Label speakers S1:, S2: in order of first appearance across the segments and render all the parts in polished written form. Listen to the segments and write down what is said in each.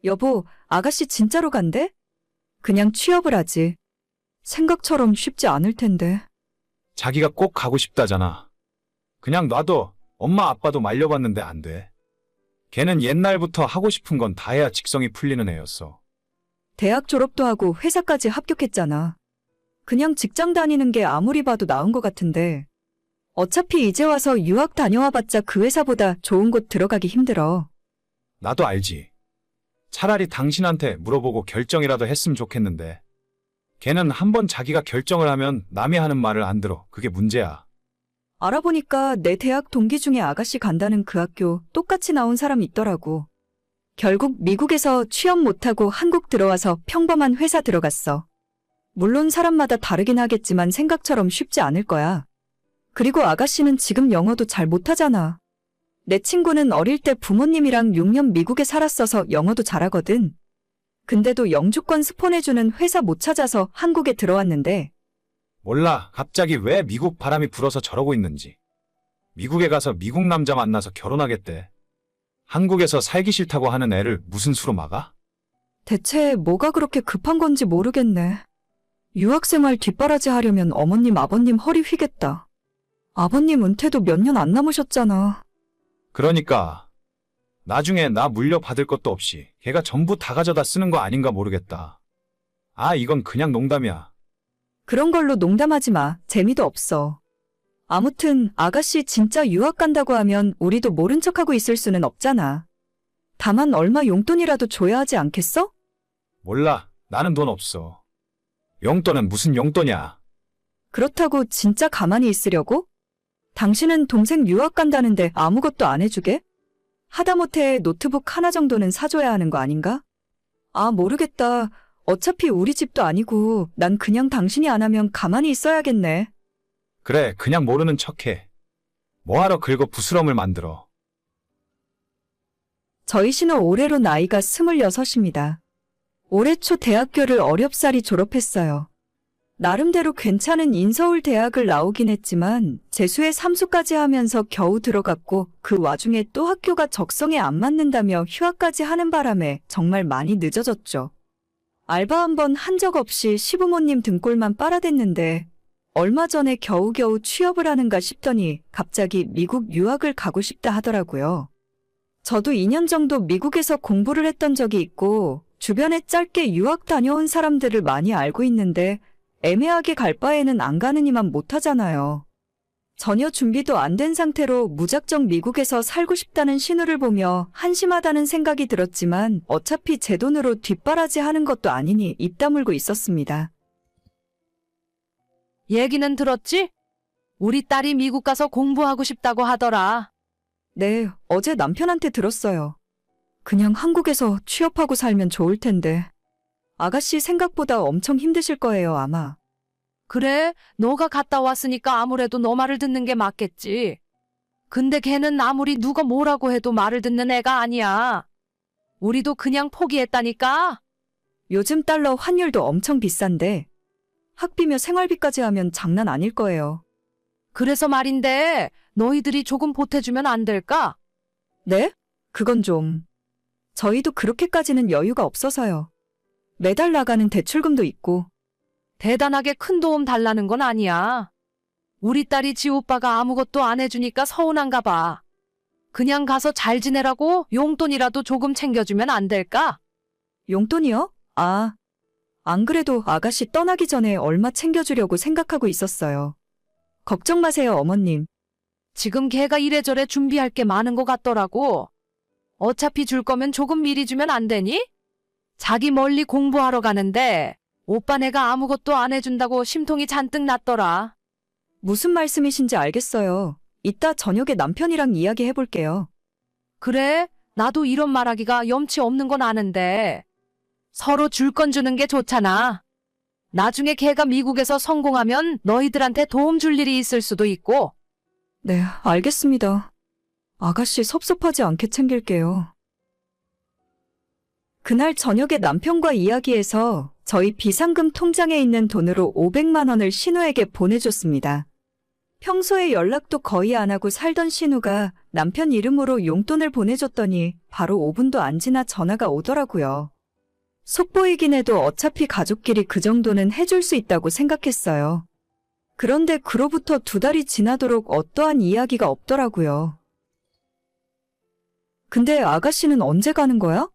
S1: 여보, 아가씨 진짜로 간대? 그냥 취업을 하지. 생각처럼 쉽지 않을 텐데.
S2: 자기가 꼭 가고 싶다잖아. 그냥 놔둬. 엄마 아빠도 말려봤는데 안 돼. 걔는 옛날부터 하고 싶은 건 다 해야 직성이 풀리는 애였어.
S1: 대학 졸업도 하고 회사까지 합격했잖아. 그냥 직장 다니는 게 아무리 봐도 나은 것 같은데. 어차피 이제 와서 유학 다녀와봤자 그 회사보다 좋은 곳 들어가기 힘들어.
S2: 나도 알지. 차라리 당신한테 물어보고 결정이라도 했으면 좋겠는데. 걔는 한번 자기가 결정을 하면 남이 하는 말을 안 들어. 그게 문제야.
S1: 알아보니까 내 대학 동기 중에 아가씨 간다는 그 학교 똑같이 나온 사람 있더라고. 결국 미국에서 취업 못하고 한국 들어와서 평범한 회사 들어갔어. 물론 사람마다 다르긴 하겠지만 생각처럼 쉽지 않을 거야. 그리고 아가씨는 지금 영어도 잘 못하잖아. 내 친구는 어릴 때 부모님이랑 6년 미국에 살았어서 영어도 잘하거든. 근데도 영주권 스폰해주는 회사 못 찾아서 한국에 들어왔는데.
S2: 몰라. 갑자기 왜 미국 바람이 불어서 저러고 있는지. 미국에 가서 미국 남자 만나서 결혼하겠대. 한국에서 살기 싫다고 하는 애를 무슨 수로 막아?
S1: 대체 뭐가 그렇게 급한 건지 모르겠네. 유학생활 뒷바라지 하려면 어머님 아버님 허리 휘겠다. 아버님 은퇴도 몇 년 안 남으셨잖아.
S2: 그러니까 나중에 나 물려받을 것도 없이 걔가 전부 다 가져다 쓰는 거 아닌가 모르겠다. 아, 이건 그냥 농담이야.
S1: 그런 걸로 농담하지 마. 재미도 없어. 아무튼 아가씨 진짜 유학 간다고 하면 우리도 모른 척하고 있을 수는 없잖아. 다만 얼마 용돈이라도 줘야 하지 않겠어?
S2: 몰라. 나는 돈 없어. 용돈은 무슨 용돈이야.
S1: 그렇다고 진짜 가만히 있으려고? 당신은 동생 유학 간다는데 아무것도 안 해주게? 하다못해 노트북 하나 정도는 사줘야 하는 거 아닌가? 아, 모르겠다. 어차피 우리 집도 아니고 난 그냥 당신이 안 하면 가만히 있어야겠네.
S2: 그래, 그냥 모르는 척해. 뭐하러 긁어 부스럼을 만들어.
S1: 저희 씨는 올해로 나이가 26입니다. 올해 초 대학교를 어렵사리 졸업했어요. 나름대로 괜찮은 인서울 대학을 나오긴 했지만 재수에 3수까지 하면서 겨우 들어갔고 그 와중에 또 학교가 적성에 안 맞는다며 휴학까지 하는 바람에 정말 많이 늦어졌죠. 알바 한 번 한 적 없이 시부모님 등골만 빨아댔는데 얼마 전에 겨우겨우 취업을 하는가 싶더니 갑자기 미국 유학을 가고 싶다 하더라고요. 저도 2년 정도 미국에서 공부를 했던 적이 있고 주변에 짧게 유학 다녀온 사람들을 많이 알고 있는데 애매하게 갈 바에는 안 가느니만 못하잖아요. 전혀 준비도 안 된 상태로 무작정 미국에서 살고 싶다는 신호를 보며 한심하다는 생각이 들었지만 어차피 제 돈으로 뒷바라지 하는 것도 아니니 입 다물고 있었습니다.
S3: 얘기는 들었지? 우리 딸이 미국 가서 공부하고 싶다고 하더라.
S1: 네, 어제 남편한테 들었어요. 그냥 한국에서 취업하고 살면 좋을 텐데. 아가씨 생각보다 엄청 힘드실 거예요, 아마.
S3: 그래, 너가 갔다 왔으니까 아무래도 너 말을 듣는 게 맞겠지. 근데 걔는 아무리 누가 뭐라고 해도 말을 듣는 애가 아니야. 우리도 그냥 포기했다니까.
S1: 요즘 달러 환율도 엄청 비싼데 학비며 생활비까지 하면 장난 아닐 거예요.
S3: 그래서 말인데 너희들이 조금 보태주면 안 될까?
S1: 네? 그건 좀. 저희도 그렇게까지는 여유가 없어서요. 매달 나가는 대출금도 있고.
S3: 대단하게 큰 도움 달라는 건 아니야. 우리 딸이 지 오빠가 아무것도 안 해주니까 서운한가 봐. 그냥 가서 잘 지내라고 용돈이라도 조금 챙겨주면 안 될까?
S1: 용돈이요? 아, 안 그래도 아가씨 떠나기 전에 얼마 챙겨주려고 생각하고 있었어요. 걱정 마세요, 어머님.
S3: 지금 걔가 이래저래 준비할 게 많은 것 같더라고. 어차피 줄 거면 조금 미리 주면 안 되니? 자기 멀리 공부하러 가는데 오빠네가 아무것도 안 해준다고 심통이 잔뜩 났더라.
S1: 무슨 말씀이신지 알겠어요. 이따 저녁에 남편이랑 이야기해볼게요.
S3: 그래, 나도 이런 말하기가 염치 없는 건 아는데 서로 줄 건 주는 게 좋잖아. 나중에 걔가 미국에서 성공하면 너희들한테 도움 줄 일이 있을 수도 있고.
S1: 네, 알겠습니다. 아가씨 섭섭하지 않게 챙길게요. 그날 저녁에 남편과 이야기해서 저희 비상금 통장에 있는 돈으로 500만 원을 신우에게 보내줬습니다. 평소에 연락도 거의 안 하고 살던 신우가 남편 이름으로 용돈을 보내줬더니 바로 5분도 안 지나 전화가 오더라고요. 속보이긴 해도 어차피 가족끼리 그 정도는 해줄 수 있다고 생각했어요. 그런데 그로부터 2달이 지나도록 어떠한 이야기가 없더라고요. 근데 아가씨는 언제 가는 거야?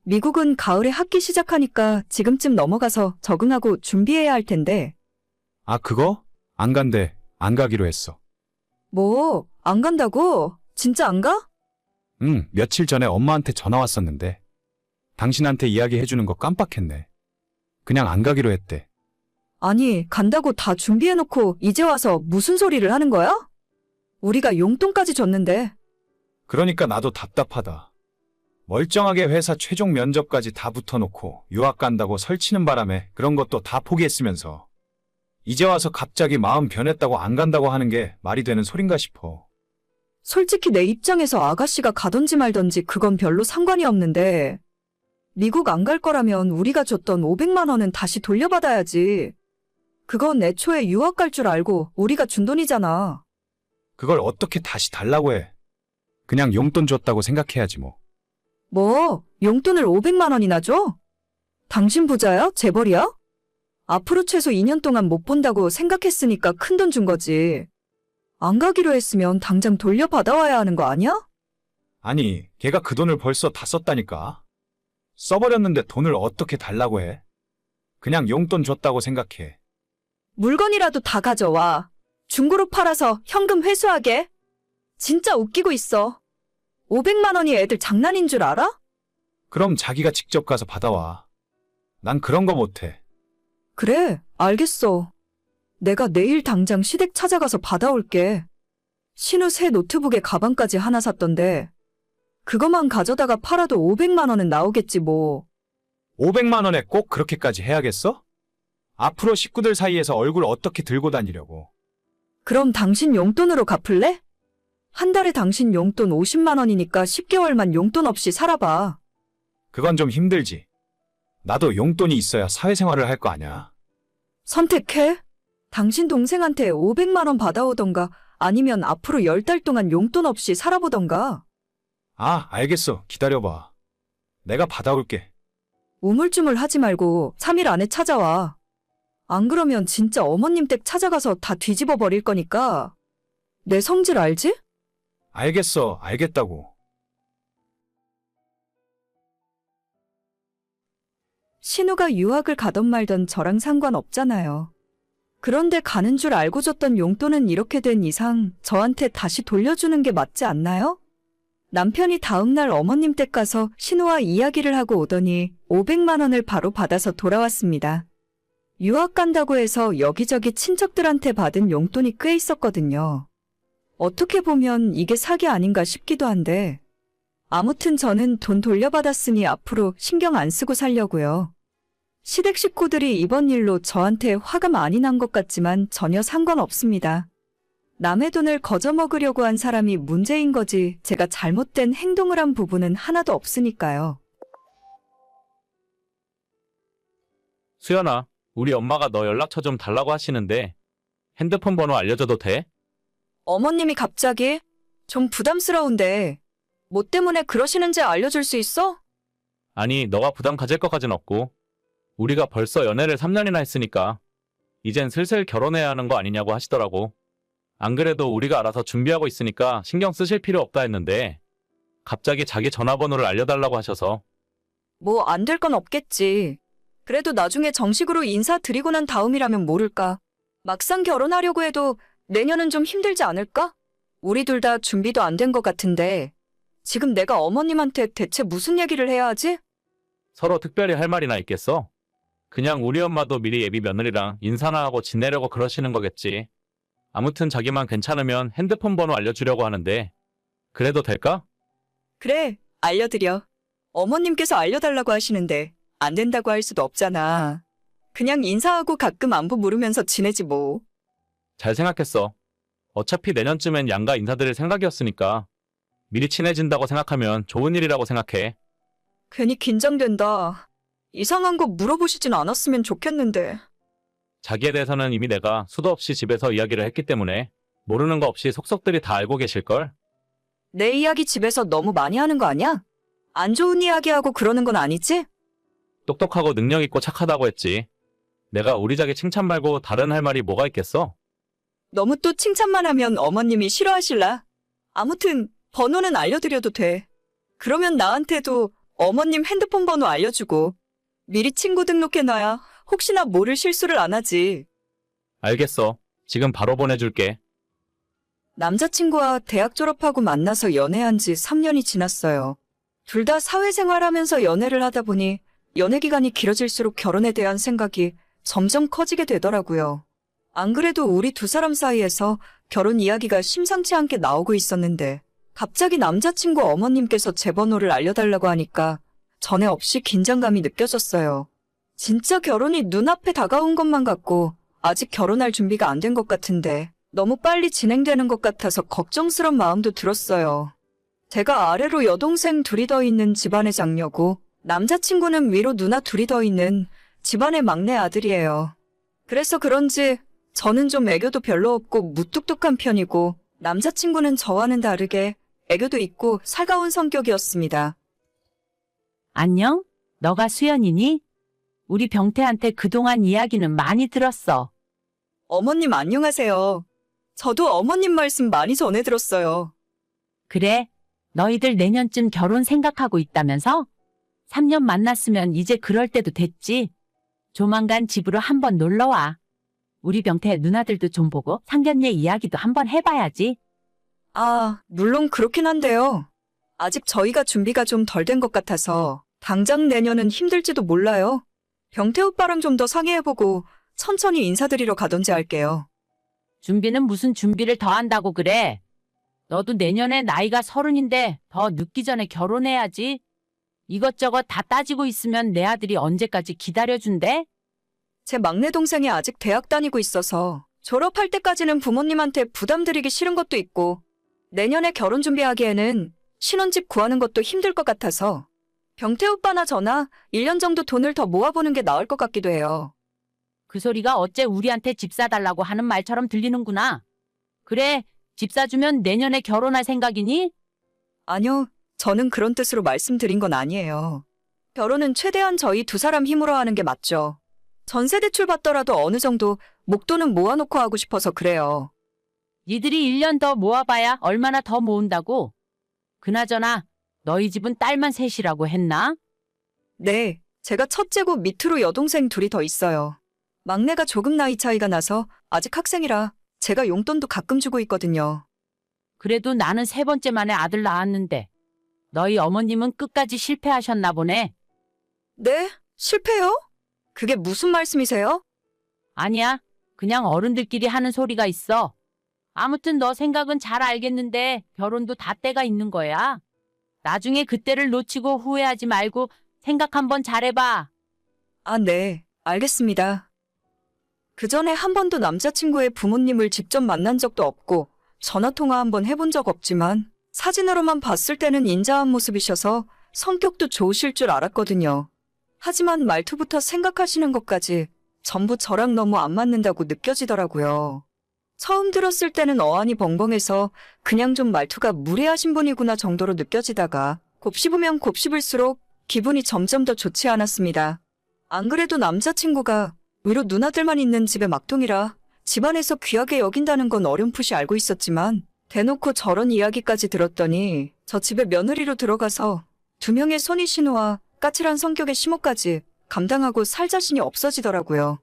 S1: 미국은 가을에 학기 시작하니까 지금쯤 넘어가서 적응하고 준비해야 할 텐데.
S2: 아, 그거? 안 간대. 안 가기로 했어.
S1: 뭐, 안 간다고? 진짜 안 가?
S2: 응, 며칠 전에 엄마한테 전화 왔었는데. 당신한테 이야기해주는 거 깜빡했네. 그냥 안 가기로 했대.
S1: 아니, 간다고 다 준비해놓고 이제 와서 무슨 소리를 하는 거야? 우리가 용돈까지 줬는데.
S2: 그러니까 나도 답답하다. 멀쩡하게 회사 최종 면접까지 다 붙어놓고 유학 간다고 설치는 바람에 그런 것도 다 포기했으면서 이제 와서 갑자기 마음 변했다고 안 간다고 하는 게 말이 되는 소린가 싶어.
S1: 솔직히 내 입장에서 아가씨가 가던지 말던지 그건 별로 상관이 없는데 미국 안 갈 거라면 우리가 줬던 500만 원은 다시 돌려받아야지. 그건 애초에 유학 갈 줄 알고 우리가 준 돈이잖아.
S2: 그걸 어떻게 다시 달라고 해. 그냥 용돈 줬다고 생각해야지 뭐.
S1: 뭐, 용돈을 500만 원이나 줘? 당신 부자야? 재벌이야? 앞으로 최소 2년 동안 못 본다고 생각했으니까 큰돈 준 거지. 안 가기로 했으면 당장 돌려받아와야 하는 거 아니야?
S2: 아니, 걔가 그 돈을 벌써 다 썼다니까. 써버렸는데 돈을 어떻게 달라고 해? 그냥 용돈 줬다고 생각해.
S1: 물건이라도 다 가져와. 중고로 팔아서 현금 회수하게. 진짜 웃기고 있어. 500만 원이 애들 장난인 줄 알아?
S2: 그럼 자기가 직접 가서 받아와. 난 그런 거 못해.
S1: 그래, 알겠어. 내가 내일 당장 시댁 찾아가서 받아올게. 신우 새 노트북에 가방까지 하나 샀던데 그거만 가져다가 팔아도 500만 원은 나오겠지 뭐.
S2: 500만 원에 꼭 그렇게까지 해야겠어? 앞으로 식구들 사이에서 얼굴 어떻게 들고 다니려고.
S1: 그럼 당신 용돈으로 갚을래? 한 달에 당신 용돈 50만 원이니까 10개월만 용돈 없이 살아봐.
S2: 그건 좀 힘들지. 나도 용돈이 있어야 사회생활을 할 거 아냐.
S1: 선택해. 당신 동생한테 500만 원 받아오던가 아니면 앞으로 10달 동안 용돈 없이 살아보던가.
S2: 아, 알겠어. 기다려봐. 내가 받아올게.
S1: 우물쭈물 하지 말고 3일 안에 찾아와. 안 그러면 진짜 어머님 댁 찾아가서 다 뒤집어 버릴 거니까. 내 성질 알지?
S2: 알겠어. 알겠다고.
S1: 신우가 유학을 가던 말던 저랑 상관없잖아요. 그런데 가는 줄 알고 줬던 용돈은 이렇게 된 이상 저한테 다시 돌려주는 게 맞지 않나요? 남편이 다음날 어머님 댁 가서 신우와 이야기를 하고 오더니 500만 원을 바로 받아서 돌아왔습니다. 유학 간다고 해서 여기저기 친척들한테 받은 용돈이 꽤 있었거든요. 어떻게 보면 이게 사기 아닌가 싶기도 한데 아무튼 저는 돈 돌려받았으니 앞으로 신경 안 쓰고 살려고요. 시댁 식구들이 이번 일로 저한테 화가 많이 난 것 같지만 전혀 상관없습니다. 남의 돈을 거저먹으려고 한 사람이 문제인 거지 제가 잘못된 행동을 한 부분은 하나도 없으니까요.
S4: 수연아, 우리 엄마가 너 연락처 좀 달라고 하시는데 핸드폰 번호 알려줘도 돼?
S1: 어머님이 갑자기? 좀 부담스러운데 뭐 때문에 그러시는지 알려줄 수 있어?
S4: 아니, 너가 부담 가질 것까진 없고 우리가 벌써 연애를 3년이나 했으니까 이젠 슬슬 결혼해야 하는 거 아니냐고 하시더라고. 안 그래도 우리가 알아서 준비하고 있으니까 신경 쓰실 필요 없다 했는데 갑자기 자기 전화번호를 알려달라고 하셔서.
S1: 뭐 안 될 건 없겠지. 그래도 나중에 정식으로 인사드리고 난 다음이라면 모를까. 막상 결혼하려고 해도 내년은 좀 힘들지 않을까? 우리 둘 다 준비도 안 된 것 같은데 지금 내가 어머님한테 대체 무슨 얘기를 해야 하지?
S4: 서로 특별히 할 말이나 있겠어? 그냥 우리 엄마도 미리 예비 며느리랑 인사나 하고 지내려고 그러시는 거겠지. 아무튼 자기만 괜찮으면 핸드폰 번호 알려주려고 하는데 그래도 될까?
S1: 그래, 알려드려. 어머님께서 알려달라고 하시는데 안 된다고 할 수도 없잖아. 그냥 인사하고 가끔 안부 물으면서 지내지 뭐.
S4: 잘 생각했어. 어차피 내년쯤엔 양가 인사드릴 생각이었으니까 미리 친해진다고 생각하면 좋은 일이라고 생각해.
S1: 괜히 긴장된다. 이상한 거 물어보시진 않았으면 좋겠는데.
S4: 자기에 대해서는 이미 내가 수도 없이 집에서 이야기를 했기 때문에 모르는 거 없이 속속들이 다 알고 계실걸?
S1: 내 이야기 집에서 너무 많이 하는 거 아니야? 안 좋은 이야기하고 그러는 건 아니지?
S4: 똑똑하고 능력 있고 착하다고 했지. 내가 우리 자기 칭찬 말고 다른 할 말이 뭐가 있겠어?
S1: 너무 또 칭찬만 하면 어머님이 싫어하실라. 아무튼 번호는 알려드려도 돼. 그러면 나한테도 어머님 핸드폰 번호 알려주고 미리 친구 등록해놔야 혹시나 모를 실수를 안 하지.
S4: 알겠어. 지금 바로 보내줄게.
S1: 남자친구와 대학 졸업하고 만나서 연애한 지 3년이 지났어요. 둘 다 사회생활하면서 연애를 하다 보니 연애 기간이 길어질수록 결혼에 대한 생각이 점점 커지게 되더라고요. 안 그래도 우리 두 사람 사이에서 결혼 이야기가 심상치 않게 나오고 있었는데 갑자기 남자친구 어머님께서 제 번호를 알려달라고 하니까 전에 없이 긴장감이 느껴졌어요. 진짜 결혼이 눈앞에 다가온 것만 같고 아직 결혼할 준비가 안 된 것 같은데 너무 빨리 진행되는 것 같아서 걱정스런 마음도 들었어요. 제가 아래로 여동생 둘이 더 있는 집안의 장녀고 남자친구는 위로 누나 둘이 더 있는 집안의 막내 아들이에요. 그래서 그런지 저는 좀 애교도 별로 없고 무뚝뚝한 편이고 남자친구는 저와는 다르게 애교도 있고 살가운 성격이었습니다.
S5: 안녕? 너가 수연이니? 우리 병태한테 그동안 이야기는 많이 들었어.
S1: 어머님 안녕하세요. 저도 어머님 말씀 많이 전해 들었어요.
S5: 그래? 너희들 내년쯤 결혼 생각하고 있다면서? 3년 만났으면 이제 그럴 때도 됐지. 조만간 집으로 한번 놀러와. 우리 병태 누나들도 좀 보고 상견례 이야기도 한번 해봐야지.
S1: 아, 물론 그렇긴 한데요. 아직 저희가 준비가 좀 덜 된 것 같아서 당장 내년은 힘들지도 몰라요. 병태 오빠랑 좀 더 상의해보고 천천히 인사드리러 가던지 할게요.
S5: 준비는 무슨 준비를 더 한다고 그래? 너도 내년에 나이가 30인데 더 늦기 전에 결혼해야지. 이것저것 다 따지고 있으면 내 아들이 언제까지 기다려준대?
S1: 제 막내 동생이 아직 대학 다니고 있어서 졸업할 때까지는 부모님한테 부담드리기 싫은 것도 있고 내년에 결혼 준비하기에는 신혼집 구하는 것도 힘들 것 같아서 병태 오빠나 저나 1년 정도 돈을 더 모아보는 게 나을 것 같기도 해요.
S5: 그 소리가 어째 우리한테 집 사달라고 하는 말처럼 들리는구나. 그래, 집 사주면 내년에 결혼할 생각이니?
S1: 아니요, 저는 그런 뜻으로 말씀드린 건 아니에요. 결혼은 최대한 저희 두 사람 힘으로 하는 게 맞죠. 전세 대출 받더라도 어느 정도 목돈은 모아놓고 하고 싶어서 그래요.
S5: 니들이 1년 더 모아봐야 얼마나 더 모은다고? 그나저나 너희 집은 딸만 셋이라고 했나?
S1: 네, 제가 첫째고 밑으로 여동생 둘이 더 있어요. 막내가 조금 나이 차이가 나서 아직 학생이라 제가 용돈도 가끔 주고 있거든요.
S5: 그래도 나는 세 번째 만에 아들 낳았는데 너희 어머님은 끝까지 실패하셨나 보네.
S1: 네? 실패요? 그게 무슨 말씀이세요?
S5: 아니야, 그냥 어른들끼리 하는 소리가 있어. 아무튼 너 생각은 잘 알겠는데 결혼도 다 때가 있는 거야. 나중에 그때를 놓치고 후회하지 말고 생각 한번 잘해봐.
S1: 아, 네, 알겠습니다. 그 전에 한 번도 남자친구의 부모님을 직접 만난 적도 없고 전화통화 한번 해본 적 없지만 사진으로만 봤을 때는 인자한 모습이셔서 성격도 좋으실 줄 알았거든요. 하지만 말투부터 생각하시는 것까지 전부 저랑 너무 안 맞는다고 느껴지더라고요. 처음 들었을 때는 어안이 벙벙해서 그냥 좀 말투가 무례하신 분이구나 정도로 느껴지다가 곱씹으면 곱씹을수록 기분이 점점 더 좋지 않았습니다. 안 그래도 남자친구가 위로 누나들만 있는 집의 막둥이라 집안에서 귀하게 여긴다는 건 어렴풋이 알고 있었지만 대놓고 저런 이야기까지 들었더니 저 집에 며느리로 들어가서 두 명의 손이신우와 까칠한 성격의 시모까지 감당하고 살 자신이 없어지더라고요.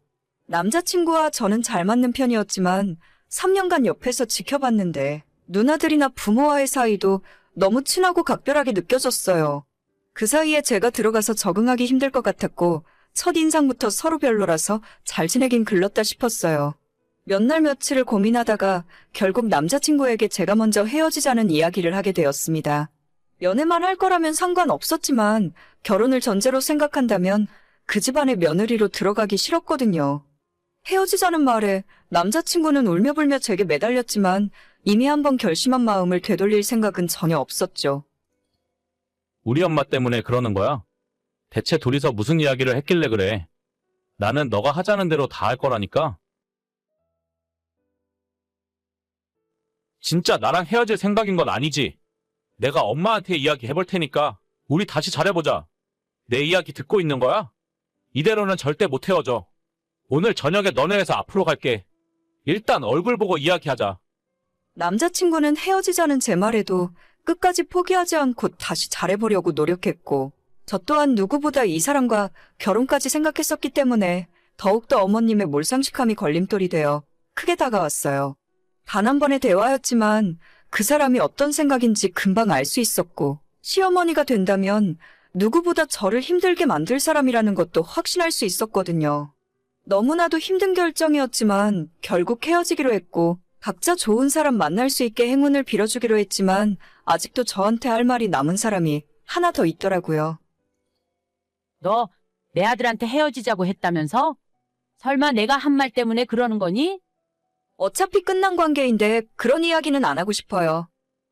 S1: 남자친구와 저는 잘 맞는 편이었지만 3년간 옆에서 지켜봤는데 누나들이나 부모와의 사이도 너무 친하고 각별하게 느껴졌어요. 그 사이에 제가 들어가서 적응하기 힘들 것 같았고 첫인상부터 서로 별로라서 잘 지내긴 글렀다 싶었어요. 몇 날 며칠을 고민하다가 결국 남자친구에게 제가 먼저 헤어지자는 이야기를 하게 되었습니다. 연애만 할 거라면 상관없었지만 결혼을 전제로 생각한다면 그 집안의 며느리로 들어가기 싫었거든요. 헤어지자는 말에 남자친구는 울며불며 제게 매달렸지만 이미 한번 결심한 마음을 되돌릴 생각은 전혀 없었죠.
S4: 우리 엄마 때문에 그러는 거야? 대체 둘이서 무슨 이야기를 했길래 그래? 나는 너가 하자는 대로 다 할 거라니까? 진짜 나랑 헤어질 생각인 건 아니지? 내가 엄마한테 이야기해볼 테니까 우리 다시 잘해보자. 내 이야기 듣고 있는 거야? 이대로는 절대 못 헤어져. 오늘 저녁에 너네 회사 앞으로 갈게. 일단 얼굴 보고 이야기하자.
S1: 남자친구는 헤어지자는 제 말에도 끝까지 포기하지 않고 다시 잘해보려고 노력했고, 저 또한 누구보다 이 사람과 결혼까지 생각했었기 때문에 더욱더 어머님의 몰상식함이 걸림돌이 되어 크게 다가왔어요. 단 한 번의 대화였지만 그 사람이 어떤 생각인지 금방 알 수 있었고, 시어머니가 된다면 누구보다 저를 힘들게 만들 사람이라는 것도 확신할 수 있었거든요. 너무나도 힘든 결정이었지만 결국 헤어지기로 했고, 각자 좋은 사람 만날 수 있게 행운을 빌어주기로 했지만 아직도 저한테 할 말이 남은 사람이 하나 더 있더라고요.
S5: 너 내 아들한테 헤어지자고 했다면서? 설마 내가 한 말 때문에 그러는 거니?
S1: 어차피 끝난 관계인데 그런 이야기는 안 하고 싶어요.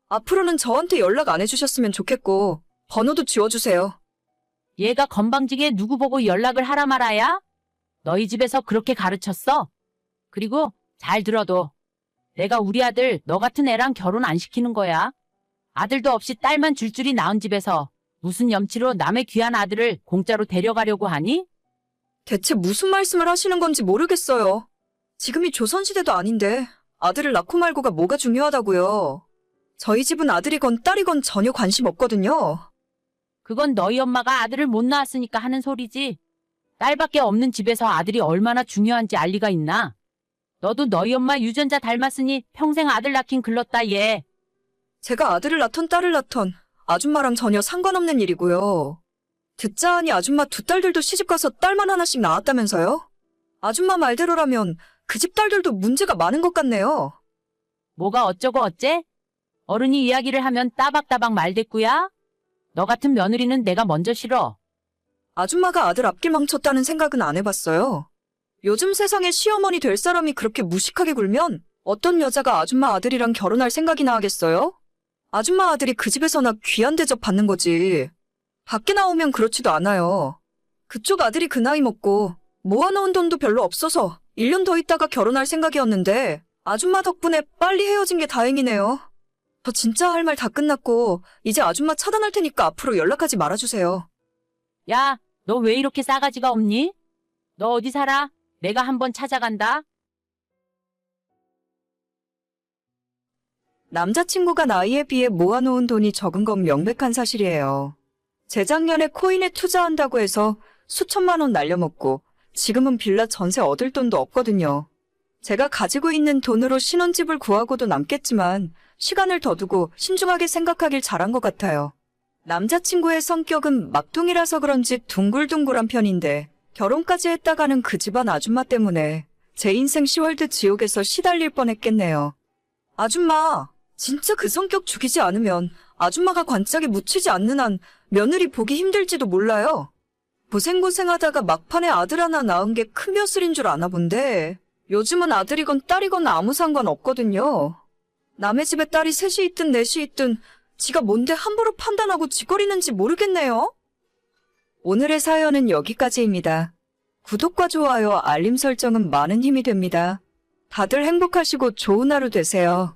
S1: 앞으로는 저한테 연락 안 해주셨으면 좋겠고 번호도 지워주세요.
S5: 얘가 건방지게 누구 보고 연락을 하라 말아야? 너희 집에서 그렇게 가르쳤어? 그리고 잘 들어도 내가 우리 아들 너 같은 애랑 결혼 안 시키는 거야. 아들도 없이 딸만 줄줄이 낳은 집에서 무슨 염치로 남의 귀한 아들을 공짜로 데려가려고 하니?
S1: 대체 무슨 말씀을 하시는 건지 모르겠어요. 지금이 조선시대도 아닌데 아들을 낳고 말고가 뭐가 중요하다고요. 저희 집은 아들이건 딸이건 전혀 관심 없거든요.
S5: 그건 너희 엄마가 아들을 못 낳았으니까 하는 소리지. 딸밖에 없는 집에서 아들이 얼마나 중요한지 알 리가 있나? 너도 너희 엄마 유전자 닮았으니 평생 아들 낳긴 글렀다 얘.
S1: 제가 아들을 낳던 딸을 낳던 아줌마랑 전혀 상관없는 일이고요. 듣자 하니 아줌마 두 딸들도 시집가서 딸만 하나씩 낳았다면서요? 아줌마 말대로라면 그 집 딸들도 문제가 많은 것 같네요.
S5: 뭐가 어쩌고 어째? 어른이 이야기를 하면 따박따박 말대꾸야? 너 같은 며느리는 내가 먼저 싫어.
S1: 아줌마가 아들 앞길 망쳤다는 생각은 안 해봤어요. 요즘 세상에 시어머니 될 사람이 그렇게 무식하게 굴면 어떤 여자가 아줌마 아들이랑 결혼할 생각이나 하겠어요? 아줌마 아들이 그 집에서나 귀한 대접 받는 거지. 밖에 나오면 그렇지도 않아요. 그쪽 아들이 그 나이 먹고 모아놓은 돈도 별로 없어서 1년 더 있다가 결혼할 생각이었는데 아줌마 덕분에 빨리 헤어진 게 다행이네요. 저 진짜 할 말 다 끝났고 이제 아줌마 차단할 테니까 앞으로 연락하지 말아주세요.
S5: 야, 너 왜 이렇게 싸가지가 없니? 너 어디 살아? 내가 한번 찾아간다.
S1: 남자친구가 나이에 비해 모아놓은 돈이 적은 건 명백한 사실이에요. 재작년에 코인에 투자한다고 해서 수천만 원 날려먹고 지금은 빌라 전세 얻을 돈도 없거든요. 제가 가지고 있는 돈으로 신혼집을 구하고도 남겠지만 시간을 더 두고 신중하게 생각하길 잘한 것 같아요. 남자친구의 성격은 막둥이라서 그런지 둥글둥글한 편인데 결혼까지 했다가는 그 집안 아줌마 때문에 제 인생 시월드 지옥에서 시달릴 뻔했겠네요. 아줌마, 진짜 그 성격 죽이지 않으면 아줌마가 관짝에 묻히지 않는 한 며느리 보기 힘들지도 몰라요. 고생고생하다가 막판에 아들 하나 낳은 게 큰 벼슬인 줄 아나 본데 요즘은 아들이건 딸이건 아무 상관 없거든요. 남의 집에 딸이 셋이 있든 넷이 있든 지가 뭔데 함부로 판단하고 짓거리는지 모르겠네요. 오늘의 사연은 여기까지입니다. 구독과 좋아요, 알림 설정은 많은 힘이 됩니다. 다들 행복하시고 좋은 하루 되세요.